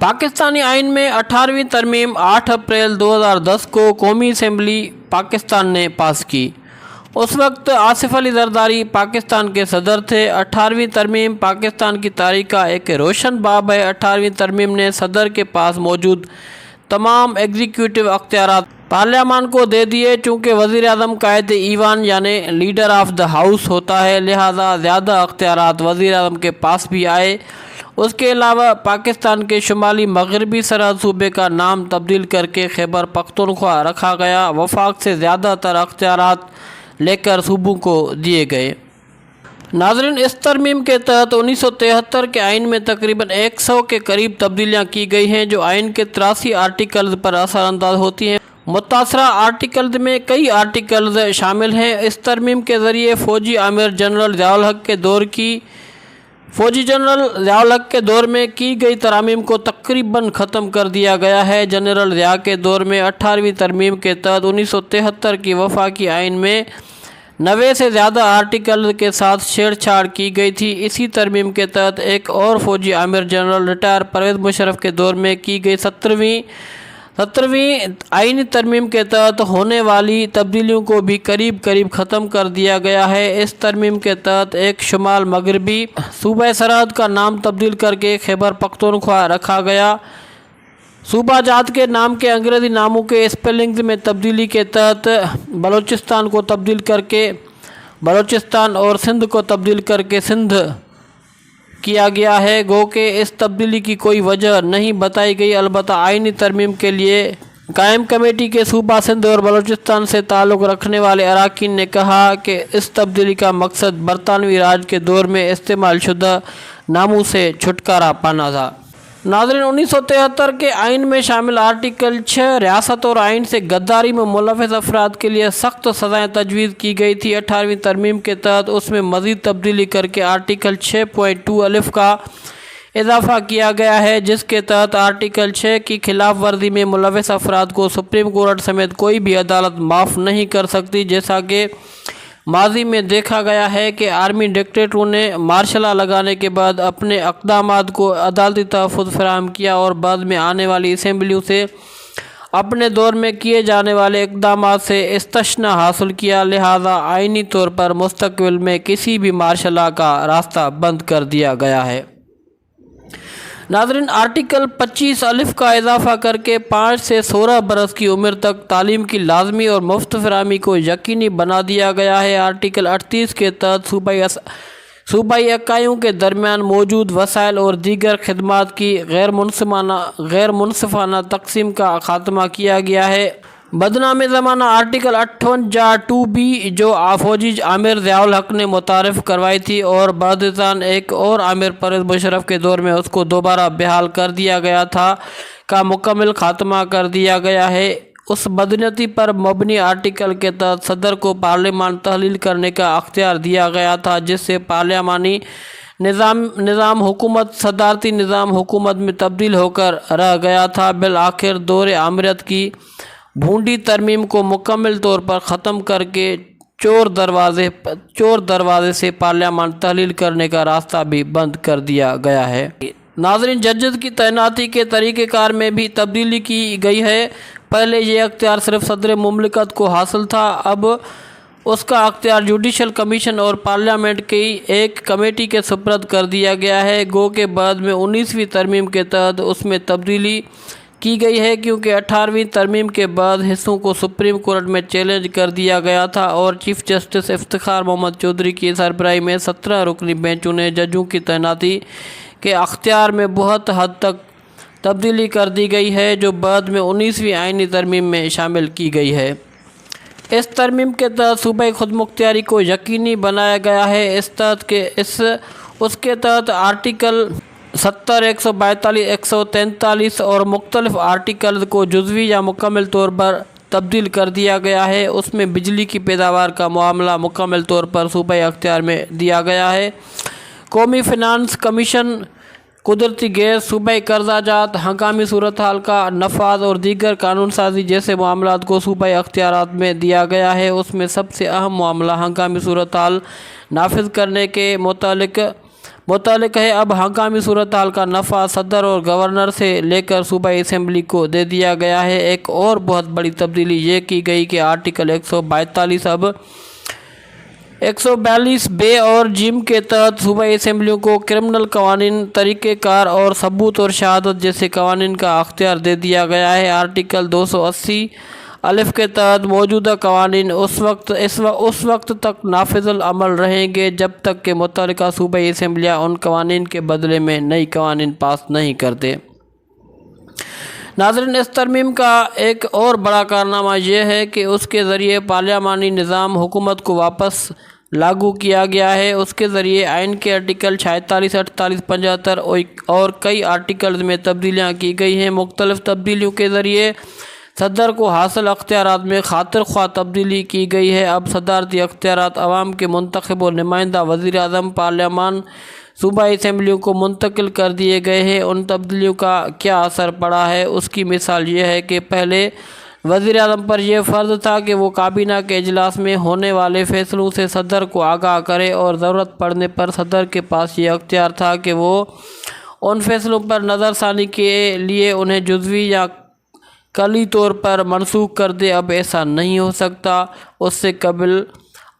पाकिस्तानी आइन में 18वीं तरमीम 8 अप्रैल 2010 को कौमी असम्बली पाकिस्तान ने पास की। उस वक्त आसिफ अली जरदारी पाकिस्तान के सदर थे। 18वीं तरमीम पाकिस्तान की तारीख का एक रोशन बाब है। 18वीं तरमीम ने सदर के पास मौजूद तमाम एग्जीक्यूटिव अख्तियारात पार्लियामान को दे दिए। चूँकि वज़ीर आज़म कायद ईवान यानी लीडर ऑफ द हाउस होता है, लिहाजा ज़्यादा अख्तियारात वज़ीर आज़म के पास भी आए। उसके अलावा पाकिस्तान के शुमाली मगरबी सरहद सूबे का नाम तब्दील करके खैबर पख्तूनख्वा रखा गया। वफाक से ज़्यादातर अख्तियारात लेकर सूबों को दिए गए। नाज़रीन, इस तरमीम के तहत 1973 के आइन में तकरीबन 100 के करीब तब्दीलियाँ की गई हैं, जो आइन के 83 आर्टिकल्स पर असरअंदाज होती हैं। मुतासरा आर्टिकल्स में कई आर्टिकल्स शामिल हैं। इस तरमीम के ज़रिए फ़ौजी आमिर जनरल ज़ियाउल हक़ के दौर में की गई तरामीम को तकरीबन ख़त्म कर दिया गया है। जनरल ज़िया के दौर में 18वीं तरमीम के तहत 1973 की वफाकी आइन में 90 से ज़्यादा आर्टिकल के साथ छेड़छाड़ की गई थी। इसी तरमीम के तहत एक और फ़ौजी आमिर जनरल रिटायर परवेज़ मुशर्रफ के दौर में की गई 17वीं आइनी तरमीम के तहत होने वाली तब्दीलियों को भी करीब करीब ख़त्म कर दिया गया है। इस तरमीम के तहत एक शुमाल मगरबी सूबा सरहद का नाम तब्दील करके खैबर पख्तूनख्वा रखा गया। सूबा जात के नाम के अंग्रेज़ी नामों के स्पेलिंग्स में तब्दीली के तहत बलूचिस्तान को तब्दील करके बलूचिस्तान और सिंध को तब्दील करके सिंध किया गया है। गो के इस तब्दीली की कोई वजह नहीं बताई गई। अलबत्ता आइनी तरमीम के लिए कायम कमेटी के सूबा सिंध और बलूचिस्तान से ताल्लुक़ रखने वाले अरकान ने कहा कि इस तब्दीली का मकसद बरतानवी राज के दौर में इस्तेमाल शुदा नामों से छुटकारा पाना था। नाज़रीन, 1973 के आइन में शामिल आर्टिकल 6 रियासत और आइन से गद्दारी में मुलव्वस अफराद के लिए सख्त सज़ाएँ तजवीज़ की गई थी। 18वीं तरमीम के तहत उसमें मज़ीद तब्दीली करके आर्टिकल 6.2 अलिफ का इजाफ़ा किया गया है, जिसके तहत आर्टिकल 6 की खिलाफ वर्जी में मुलव्वस अफराद को सुप्रीम कोर्ट समेत कोई भी अदालत माफ़ नहीं कर सकती। जैसा कि माजी में देखा गया है कि आर्मी डिक्टेटरों ने मार्शल लॉ लगाने के बाद अपने अक़दामात को अदालती तहफ़्फ़ुज़ फराहम किया और बाद में आने वाली असम्बलियों से अपने दौर में किए जाने वाले इक़दामात से इस्तिस्ना हासिल किया। लिहाजा आइनी तौर पर मुस्तक़बिल में किसी भी मार्शल लॉ का रास्ता बंद कर दिया गया है। नाज़रीन, आर्टिकल 25 अलिफ का इजाफ़ा करके 5 से 16 बरस की उम्र तक तालीम की लाजमी और मुफ्त फराहमी को यकीनी बना दिया गया है। आर्टिकल 38 के तहत सूबाई इकाइयों के दरमियान मौजूद वसाइल और दीगर खिदमात की गैर मुनसिफाना तकसीम का खात्मा किया गया है। बदनाम ज़माना आर्टिकल 58(2)B जो फ़ौजी आमिर ज़ियाउल हक़ ने मुतारिफ़ करवाई थी और बादशाह एक और आमिर परवेज़ मुशर्रफ के दौर में उसको दोबारा बहाल कर दिया गया था, का मुकम्मल खात्मा कर दिया गया है। उस बदनीयती पर मबनी आर्टिकल के तहत सदर को पार्लियामान तहलील करने का अख्तियार दिया गया था, जिससे पार्लियामानी निज़ाम हुकूमत सदारती निज़ाम हुकूमत में तब्दील होकर रह गया था। बिल आखिर दौर आमिरत की भूडी तरमीम को मुकम्मल तौर पर ख़त्म करके चोर दरवाज़े से पार्लियामान तहलील करने का रास्ता भी बंद कर दिया गया है। नाज़रीन, जजेस की तैनाती के तरीक़ेकार में भी तब्दीली की गई है। पहले ये अख्तियार सिर्फ सदर मुमलिकत को हासिल था, अब उसका अख्तियार जुडिशल कमीशन और पार्लियामेंट की एक कमेटी के सुपुर्द कर दिया गया है। गो के बाद में 19वीं तरमीम के तहत उसमें तब्दीली की गई है, क्योंकि 18वीं तरमीम के बाद हिस्सों को सुप्रीम कोर्ट में चैलेंज कर दिया गया था और चीफ जस्टिस इफ्तिखार मोहम्मद चौधरी की सरबराही में 17 रुकनी बेंचों ने जजों की तैनाती के अख्तियार में बहुत हद तक तब्दीली कर दी गई है, जो बाद में 19वीं आइनी तरमीम में शामिल की गई है। इस तरमीम के तहत सूबाई खुदमुख्तियारी को यकीनी बनाया गया है। उसके तहत आर्टिकल 70, 142, 143 और मुख्तलिफ आर्टिकल्स को जुज़वी या मुकम्मल तौर पर तब्दील कर दिया गया है। उसमें बिजली की पैदावार का मामला मुकम्मल तौर पर सूबाई अख्तियार में दिया गया है। कौमी फ़िनांस कमीशन कुदरती गैस, सूबाई कर्जाजात, हंगामी सूरत हाल का नफाज और दीगर कानून साजी जैसे मामलात को सूबाई अख्तियारात में दिया गया है। उसमें सबसे अहम मामला हंगामी सूरत हाल नाफिज करने के मुतालिक मुतालिक है। अब हंगामी सूरत हाल का नफ़ा सदर और गवर्नर से लेकर सूबाई असम्बली को दे दिया गया है। एक और बहुत बड़ी तब्दीली ये की गई कि आर्टिकल 142 अब 142 बे और जिम के तहत सूबाई असम्बलियों को क्रिमिनल कवानीन, तरीक़ेकार और सबूत और शहादत जैसे कवानीन का अख्तियार दे दिया गया है। आर्टिकल 280 अलिफ के तहत मौजूदा कवानीन उस वक्त तक नाफिजुल अमल रहेंगे जब तक कि मुतल्लिका सूबाई असम्बलियाँ उन कवानीन के बदले में नई कवानीन पास नहीं करते। नाज़रीन, इस तरमीम का एक और बड़ा कारनामा यह है कि उसके ज़रिए पार्लियामानी निज़ाम हुकूमत को वापस लागू किया गया है। उसके ज़रिए आइन के आर्टिकल 46, 48, 75 और कई आर्टिकल्स में तब्दीलियाँ की गई हैं। मुख्तलिफ़ तब्दीलियों के ज़रिए सदर को हासिल अख्तियारात में खातिर ख्वाह तब्दीली की गई है। अब सदारती अख्तियारात अवाम के मुंतखब और नुमाइंदा वज़ीर आज़म, पार्लियामान, सूबाई असम्बलियों को मुंतकिल कर दिए गए हैं। उन तब्दीलियों का क्या असर पड़ा है, उसकी मिसाल ये है कि पहले वज़ीर आज़म पर यह फ़र्ज़ था कि वो काबीना के इजलास में होने वाले फ़ैसलों से सदर को आगाह करे और ज़रूरत पड़ने पर सदर के पास ये अख्तियार था कि वो उन फ़ैसलों पर नज़रसानी के लिए उन्हें जुज़वी या कली तौर पर मनसूख कर दे। अब ऐसा नहीं हो सकता। उससे कबल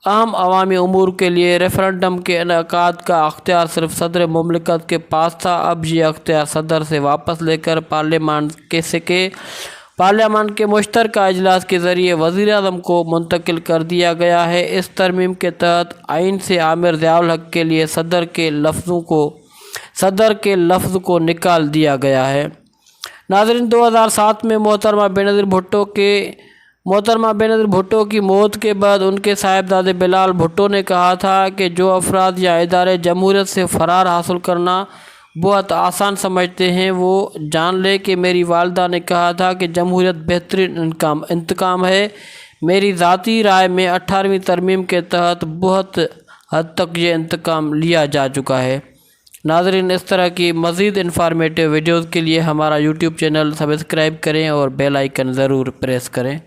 अहम अवामी उमूर के लिए रेफरेंडम के इनेकाद का अख्तियार सिर्फ सदर मुमलिकत के पास था। अब ये अख्तियार सदर से वापस लेकर पार्लियामान के मुश्तरका इजलास के ज़रिए वज़ीर आज़म को मुंतकिल कर दिया गया है। इस तरमीम के तहत आइन से आमिर ज़ियाउल हक़ के लिए सदर के लफ्ज़ को निकाल दिया गया है। नाज़रीन, 2007 में मोहतरमा बेनज़ीर भुट्टो की मौत के बाद उनके साहिबजादे बिलाल भुट्टो ने कहा था कि जो अफराद या इदारे जमहूरियत से फ़रार हासिल करना बहुत आसान समझते हैं वो जान ले कि मेरी वालदा ने कहा था कि जमहूरियत बेहतरीन इंतकाम है। मेरी ज़ाती राय में 18वीं तरमीम के तहत बहुत हद तक ये इंतकाम लिया जा चुका है। नाज़रीन, इस तरह की मज़ीद इन्फॉर्मेटिव वीडियोज़ के लिए हमारा यूट्यूब चैनल सब्सक्राइब करें और बेल आइकन ज़रूर प्रेस करें।